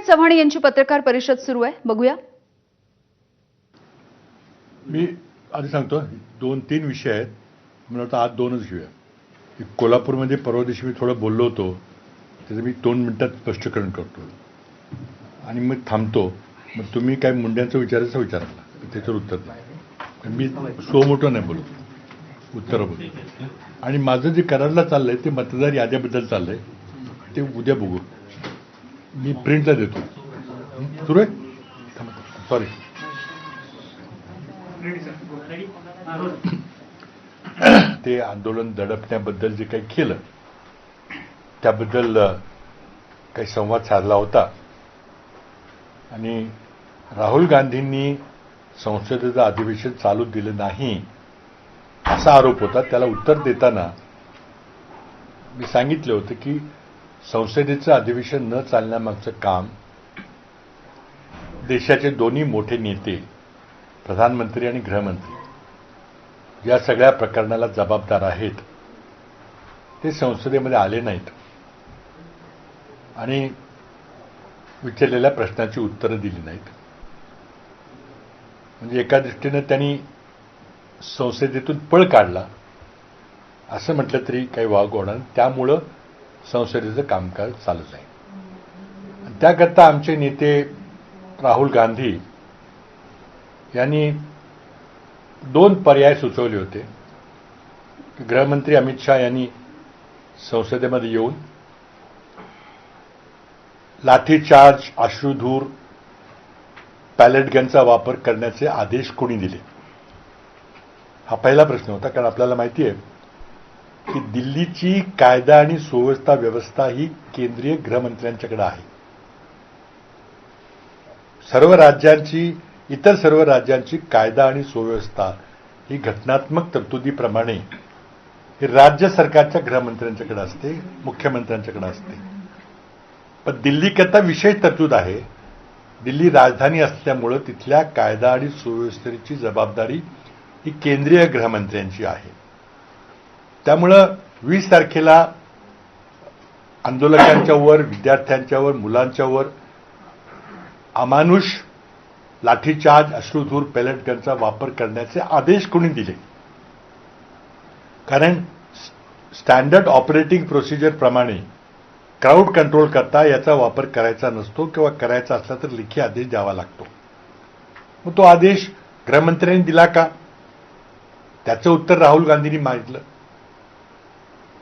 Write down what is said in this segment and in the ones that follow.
चव्हाण यांची पत्रकार परिषद सुरू आहे, बघूया. मी आधी सांगतो 2-3 विषय आहेत. मला वाटतं आज 2च घेऊया. कोल्हापूरमध्ये परवा दिवशी मी थोडं बोललो होतो, त्याचं मी 2 मिनिटात स्पष्टीकरण करतो आणि मग थांबतो. मग तुम्ही काय मुंड्यांचं विचारायचं विचारला, त्याच्यावर उत्तर नाही. मी सो मोठं नाही बोलत, उत्तरं बोलतो. आणि माझं जे कराडला चाललंय ते मतदार याद्याबद्दल चाललंय, ते उद्या बघू. मी प्रिंटला देतो. सुरू आहे. सॉरी. ते आंदोलन दडपण्याबद्दल जे काही केलं त्याबद्दल काही संवाद साधला होता आणि राहुल गांधींनी संसदेचं अधिवेशन चालू दिलं नाही असा आरोप होता. त्याला उत्तर देताना मी सांगितलं होतं की संसदेचं अधिवेशन न चालण्यामागचं काम देशाचे दोन्ही मोठे नेते, प्रधानमंत्री आणि गृहमंत्री, या सगळ्या प्रकरणाला जबाबदार आहेत. ते संसदेमध्ये आले नाहीत आणि विचारलेल्या प्रश्नाची उत्तरं दिली नाहीत. म्हणजे एका दृष्टीनं त्यांनी संसदेतून पळ काढला असं म्हटलं तरी काही वाव होणार. त्यामुळं संसदेचं कामकाज चालत आहे. त्याकरता आमचे नेते राहुल गांधी यांनी 2 पर्याय सुचवले होते. गृहमंत्री अमित शहा यांनी संसदेमध्ये येऊन लाठीचार्ज, अश्रुधूर, पॅलेट गनचा वापर करण्याचे आदेश कोणी दिले, हा पहिला प्रश्न होता. कारण आपल्याला माहिती आहे की दिल्लीची कायदा आणि सुव्यवस्था व्यवस्था ही केंद्रीय गृहमंत्र्यांच्याकडे आहे. इतर सर्व राज्यांची कायदा आणि सुव्यवस्था ही घटनात्मक तरतुदीप्रमाणे ही राज्य सरकारच्या गृहमंत्र्यांच्याकडे असते, मुख्यमंत्र्यांच्याकडे असते. पण दिल्लीकरता विशेष तरतूद आहे. दिल्ली राजधानी असल्यामुळं तिथल्या कायदा आणि सुव्यवस्थेची जबाबदारी ही केंद्रीय गृहमंत्र्यांची आहे. त्यामुळं 20 तारखेला आंदोलकांच्यावर, विद्यार्थ्यांच्यावर, मुलांच्यावर अमानुष लाठीचार्ज, अश्रुधूर, पेलेट गनचा वापर करण्याचे आदेश कोणी दिले. कारण स्टँडर्ड ऑपरेटिंग प्रोसिजर प्रमाणे क्राऊड कंट्रोल करता याचा वापर करायचा नसतो किंवा करायचा असला तर लेखी आदेश द्यावा लागतो. मग तो आदेश गृहमंत्र्यांनी दिला का, त्याचं उत्तर राहुल गांधींनी मागितलं.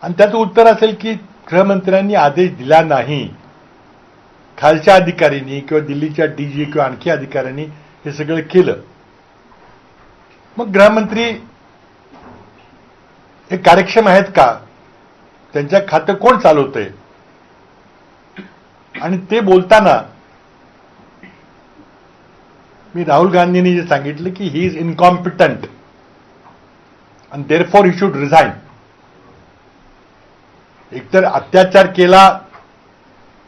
आणि त्याचं उत्तर असेल की गृहमंत्र्यांनी आदेश दिला नाही, खालच्या अधिकाऱ्यांनी किंवा दिल्लीच्या डीजी किंवा आणखी अधिकाऱ्यांनी हे सगळं केलं. मग गृहमंत्री हे कार्यक्षम आहेत का, त्यांच्या खातं कोण चालवतंय. आणि ते बोलताना मी राहुल गांधींनी जे सांगितलं की he is incompetent and therefore he should resign. एकतर अत्याचार केला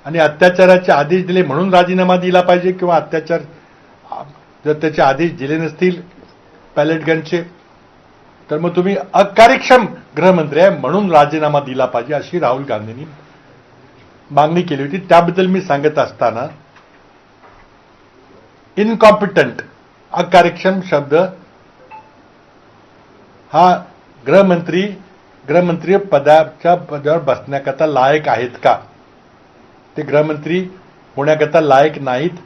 आणि अत्याचाराचे आदेश दिले म्हणून राजीनामा दिला पाहिजे, किंवा अत्याचार जर त्याचे आदेश दिले नसतील पॅलेट गनचे तर मग तुम्ही अकार्यक्षम गृहमंत्री आहे म्हणून राजीनामा दिला पाहिजे, अशी राहुल गांधींनी मागणी केली होती. त्याबद्दल मी सांगत असताना इनकॉम्पिटंट, अकार्यक्षम शब्द हा गृहमंत्री पदावर बसण्याकरता लायक आहेत का, ते गृहमंत्री होण्याकरता लायक नाहीत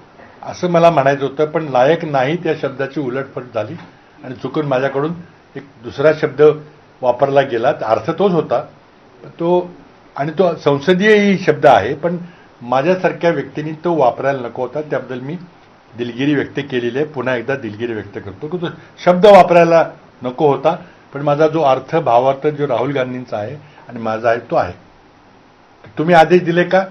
असं मला म्हणायचं होतं. पण लायक नाहीत या शब्दाची उलटफट झाली आणि चुकून माझ्याकडून एक दुसरा शब्द वापरला गेला. अर्थ तोच होता तो, आणि तो संसदीय शब्द आहे, पण माझ्यासारख्या व्यक्तींनी तो वापरायला नको होता. त्याबद्दल मी दिलगिरी व्यक्त केलेली आहे. पुन्हा एकदा दिलगिरी व्यक्त करतो की तो शब्द वापरायला नको होता. पण माझा जो अर्थ, भावार्थ जो राहुल गांधींचा आहे आणि माझा आहे तो आहे. तुम्ही आदेश दिले का,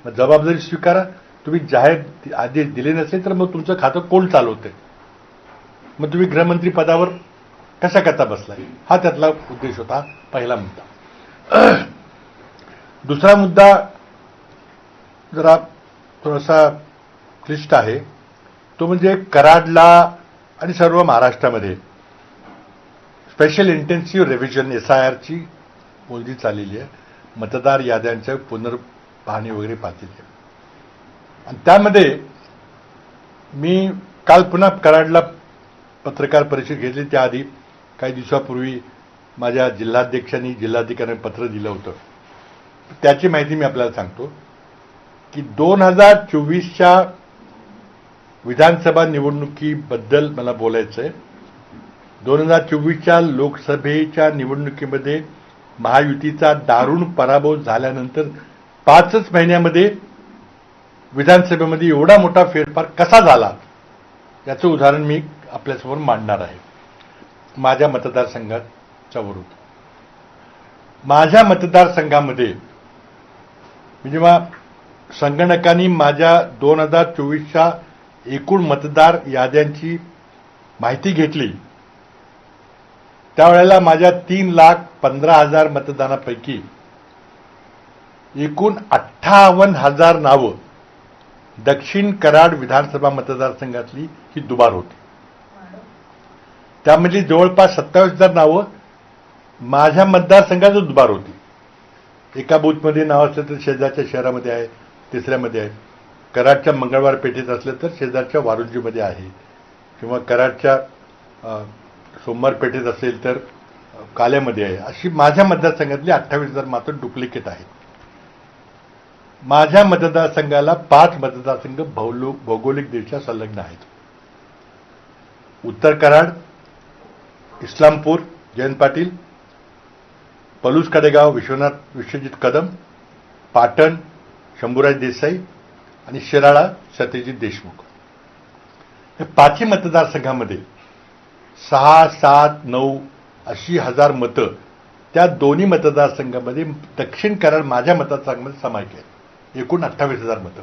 मग जबाबदारी स्वीकारा. तुम्ही जाहीर आदेश दिले नसेल तर मग तुमचं खातं कोण चालवते, मग तुम्ही गृहमंत्री पदावर कशा करता बसलाय, हा त्यातला उद्देश होता, पहिला मुद्दा. दुसरा मुद्दा जरा थोडासा क्लिष्ट आहे. तो म्हणजे कराडला आणि सर्व महाराष्ट्रामध्ये स्पेशल इंटेन्सिव्ह रिव्हिजन SIRची मोजणी चाललेली आहे. मतदार याद्यांच्या पुनर्पाहणी वगैरे पाहतील. आणि त्यामध्ये मी काल पुन्हा कराडला पत्रकार परिषद घेतली. त्याआधी काही दिवसापूर्वी माझ्या जिल्हाध्यक्षांनी जिल्हाधिकाऱ्यांनी पत्र दिलं होतं. त्याची माहिती मी आपल्याला सांगतो की 2024च्या विधानसभा निवडणुकीबद्दल मला बोलायचं आहे. 2024च्या लोकसभेच्या निवडणुकीमध्ये महायुतीचा दारुण पराभव झाल्यानंतर 5च महिन्यामध्ये विधानसभेमध्ये एवढा मोठा फेरफार कसा झाला याचं उदाहरण मी आपल्यासमोर मांडणार आहे. माझ्या मतदारसंघाच्या वरून माझ्या मतदारसंघामध्ये जेव्हा संगणकांनी माझ्या 2024च्या एकूण मतदार याद्यांची माहिती घेतली त्यावेळेला माझ्या 3,15,000 मतदानापैकी एकूण 58,000 नावं दक्षिण कराड विधानसभा मतदारसंघातली ही दुबार होती. त्यामधली जवळपास 27,000 नावं माझ्या मतदारसंघातच दुबार होती. एका बूथमध्ये नाव असलं तर शेजारच्या शहरामध्ये आहे, तिसऱ्यामध्ये आहे. कराडच्या मंगळवार पेठेत असलं तर शेजारच्या वारुंजीमध्ये आहे किंवा कराडच्या सोमवार पेठेत असेल तर काल्यामध्ये आहे. अशी माझ्या मतदारसंघातली 28,000 मात्र डुप्लिकेट आहेत. माझ्या मतदारसंघाला 5 मतदारसंघ भौगोलिकदृष्ट्या संलग्न आहेत. उत्तर कराड, इस्लामपूर जयंत पाटील, पलूस कडेगाव विश्वजित कदम, पाटण शंभूराज देसाई आणि शिराळा सत्यजित देशमुख. या 5ही मतदारसंघामध्ये 6, 7, 9 अशी हजार मतं त्या दोन्ही मतदारसंघामध्ये दक्षिण कराड माझ्या मतदारसंघामध्ये समाविष्ट आहेत. एकूण 28,000 मतं.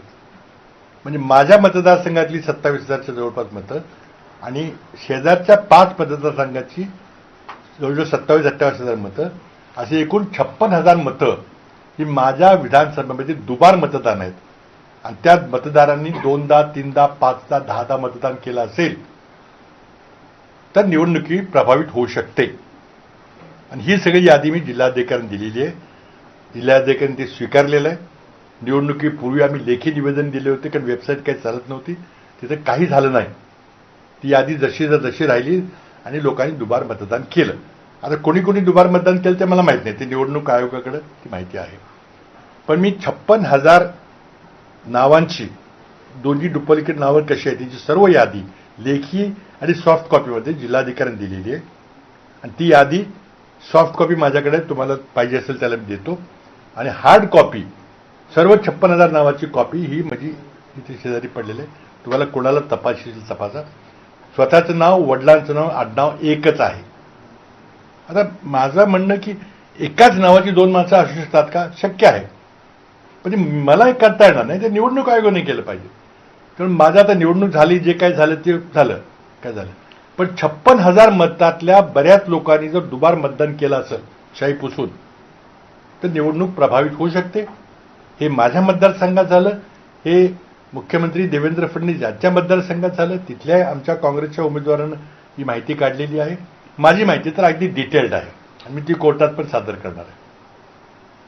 म्हणजे माझ्या मतदारसंघातली 27,000च्या जवळपास मतं आणि शेजारच्या 5 मतदारसंघाची जवळजवळ 27,000-28,000 मतं अशी एकूण 56,000 मतं ही माझ्या विधानसभेमध्ये दुबार मतदान आहेत. आणि त्या मतदारांनी 2दा, 3दा, 5दा, 10दा मतदान केलं असेल तर निवडणुकी प्रभावित होऊ शकते. आणि ही सगळी यादी मी जिल्हाधिकाऱ्यांनी दिलेली आहे. जिल्हाधिकाऱ्यांनी ते स्वीकारलेलं आहे. निवडणुकीपूर्वी आम्ही लेखी निवेदन दिले होते कारण वेबसाईट काही चालत नव्हती, तिथे काही झालं नाही. ती यादी जशी राहिली आणि लोकांनी दुबार मतदान केलं. आता कोणी कोणी दुबार मतदान केलं ते मला माहित नाही, ते निवडणूक आयोगाकडे ती माहिती आहे. पण मी 56,000 नावांची दोन्ही डुप्लिकेट नावं कशी आहेत त्याची सर्व यादी लेखी आणि सॉफ्ट कॉपीमध्ये जिल्हाधिकाऱ्यांनी दिलेली आहे. आणि ती यादी सॉफ्ट कॉपी माझ्याकडे तुम्हाला पाहिजे असेल त्याला मी देतो. आणि हार्ड कॉपी सर्व 56,000 नावाची कॉपी ही माझी इथे शेजारी पडलेली आहे. तुम्हाला कोणाला तपासशील तपासा. स्वतःचं नाव, वडिलांचं नाव, आडनाव एकच आहे. आता माझं म्हणणं की एकाच नावाची 2 माणसं असू शकतात का? शक्य आहे. पण मला हे करता येणार नाही. ते निवडणूक आयोगाने केलं पाहिजे. कारण माझं आता निवडणूक झाली, जे काय झालं ते झालं, काय झालं. पण 56,000 मतातल्या बऱ्याच लोकांनी जर दुबार मतदान केलं असेल शाई पुसून तर निवडणूक प्रभावित होऊ शकते. हे माझ्या मतदारसंघात झालं, हे मुख्यमंत्री देवेंद्र फडणवीस यांच्या मतदारसंघात झालं. तिथल्या आमच्या काँग्रेसच्या उमेदवारांना ही माहिती काढलेली आहे. माझी माहिती तर अगदी डिटेल्ड आहे आणि मी ती कोर्टात पण सादर करणार आहे.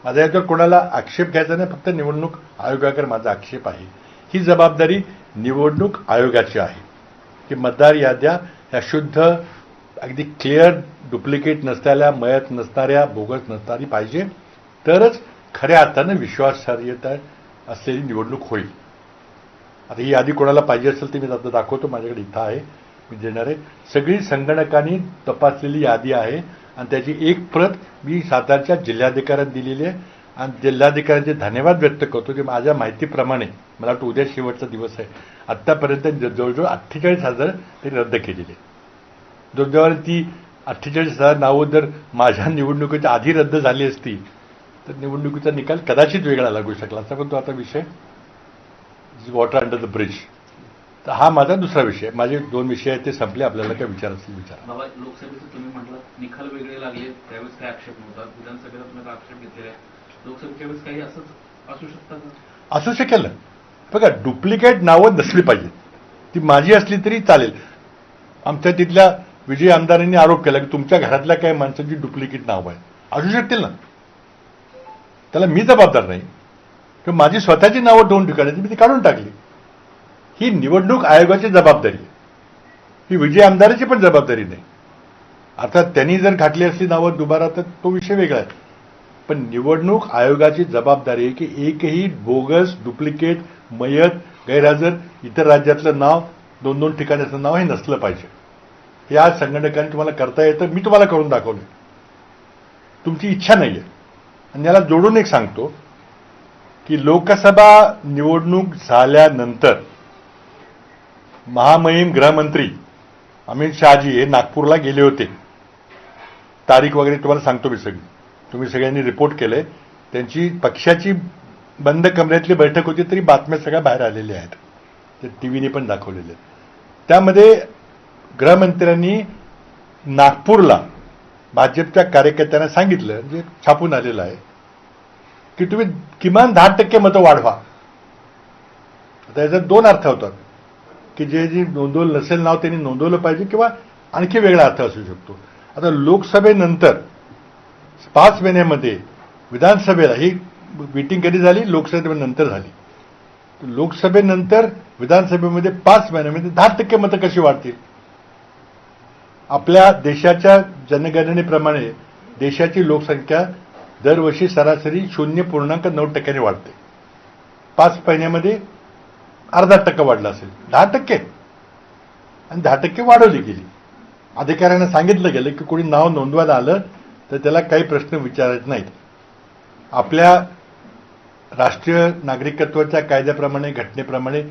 माझ्या याच्यावर कोणाला आक्षेप घ्यायचा नाही, फक्त निवडणूक आयोगाकडे माझा आक्षेप आहे. ही जबाबदारी निवडणूक आयोगाची आहे की मतदार याद्या ह्या शुद्ध, अगदी क्लिअर, डुप्लिकेट नसलेल्या, मयत नसणाऱ्या, बोगस नसणारी पाहिजे, तरच खऱ्या अर्थानं विश्वासार्हता असलेली निवडणूक होईल. आता ही यादी कोणाला पाहिजे असेल ते मी आता दाखवतो. माझ्याकडे इथं आहे, मी देणार आहे. सगळी संगणकांनी तपासलेली यादी आहे आणि त्याची एक प्रत मी सातारच्या जिल्हाधिकाऱ्यांना दिलेली आहे. आणि जिल्हाधिकाऱ्यांचे धन्यवाद व्यक्त करतो की माझ्या माहितीप्रमाणे मला वाटतं उद्या शेवटचा दिवस आहे. आत्तापर्यंत जवळजवळ 48,000 ते रद्द केलेले. जवळजवळ ती 48,000 नावं जर माझ्या निवडणुकीच्या आधी रद्द झाली असती तर निवडणुकीचा निकाल कदाचित वेगळा लागू शकला असता. पण तो आता विषय वॉटर अंडर द ब्रिज. तर हा माझा दुसरा विषय. माझे 2 विषय आहेत ते संपले. आपल्याला काय विचार असतील विचारा. बाबा, लोकसभेचं तुम्ही म्हटलं निकाल वेगळे लागले, त्यावेळेस काही आक्षेप नव्हता. विधानसभेला तुम्ही आक्षेप घेतलेले आहे. लोकसभेच्या वेळेस काही असंच असू शकतं का? असू शकेल ना. बघा, डुप्लिकेट नावं नसली पाहिजेत. ती माझी असली तरी चालेल. आमच्या तिथल्या विजयी आमदारांनी आरोप केला की तुमच्या घरातल्या काही माणसांची डुप्लिकेट नाव आहे. असू शकतील ना, त्याला मी जबाबदार नाही. किंवा माझी स्वतःची नावं 2 ठिकाणी मी ती काढून टाकली. ही निवडणूक आयोगाची जबाबदारी आहे. ही विजय आमदाराची पण जबाबदारी नाही. अर्थात त्यांनी जर घातली असली नावं दुबारा तर तो विषय वेगळा आहे. पण निवडणूक आयोगाची जबाबदारी आहे की एकही बोगस, डुप्लिकेट, मयत, गैरहजर, इतर राज्यातलं नाव, 2-2 ठिकाणाचं नाव हे नसलं पाहिजे. हे आज संघटकांनी तुम्हाला करता येतं, मी तुम्हाला करून दाखवलं. तुमची इच्छा नाहीये. आणि याला जोडून एक सांगतो की लोकसभा निवडणूक झाल्यानंतर महामहिम गृहमंत्री अमित शहाजी हे नागपूरला गेले होते. तारीख वगैरे तुम्हाला सांगतो मी सगळी. तुम्ही सगळ्यांनी रिपोर्ट केलंय. त्यांची पक्षाची बंद कमऱ्यातली बैठक होती तरी बातम्या सगळ्या बाहेर आलेल्या आहेत. ते टीव्हीने पण दाखवलेले. त्यामध्ये गृहमंत्र्यांनी नागपूरला भाजपच्या कार्यकर्त्यांना सांगितलं, म्हणजे छापून आलेलं आहे, की तुम्ही किमान 10% मतं वाढवा. आता याचा 2 अर्थ होतात की जे नोंदवलं नसेल नाव त्यांनी नोंदवलं पाहिजे किंवा आणखी वेगळा अर्थ असू शकतो. आता लोकसभेनंतर 5 महिन्यामध्ये विधानसभेला ही मीटिंग कधी झाली? लोकसभेनंतर झाली. लोकसभेनंतर विधानसभेमध्ये 5 महिन्यामध्ये 10% मतं कशी वाढतील? आपल्या देशाच्या जनगणनेप्रमाणे देशाची लोकसंख्या दरवर्षी सरासरी 0.9% वाढते. 5 महिन्यामध्ये अर्धा टक्का वाढला असेल. 10% आणि 10% वाढवली गेली. अधिकाऱ्यांना सांगितलं गेलं की कोणी नाव नोंदवायला आलं तर त्याला काही प्रश्न विचारायचे नाहीत. आपल्या राष्ट्रीय नागरिकत्वाच्या कायद्याप्रमाणे, घटनेप्रमाणे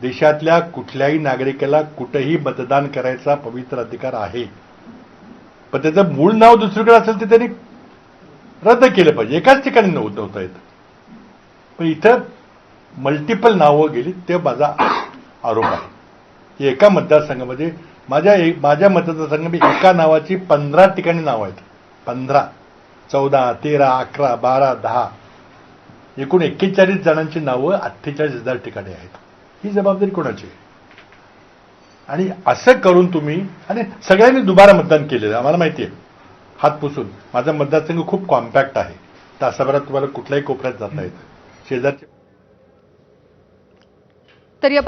देशातल्या कुठल्याही नागरिकाला कुठेही मतदान करायचा पवित्र अधिकार आहे. पण त्याचं मूळ नाव दुसरीकडे असेल तर त्यांनी रद्द केलं पाहिजे. एकाच ठिकाणी नव्हता येत. पण इथं मल्टिपल नावं गेली, ते माझा आरोप आहे की एका मतदारसंघामध्ये माझ्या मतदारसंघामध्ये एका नावाची 15 ठिकाणी नावं आहेत. 15, 14, 13, 11, 12, 10 एकूण 41 जणांची नावं 48,000 ठिकाणी आहेत. ही जबाबदारी कोणाची आहे? आणि असं करून तुम्ही, आणि सगळ्यांनी दुबारा मतदान केलेलं आम्हाला माहिती आहे, हात पुसून. माझा मतदारसंघ खूप कॉम्पॅक्ट आहे. तासाभरात तुम्हाला कुठल्याही कोपऱ्यात जाता येतं. शेजारचे तर या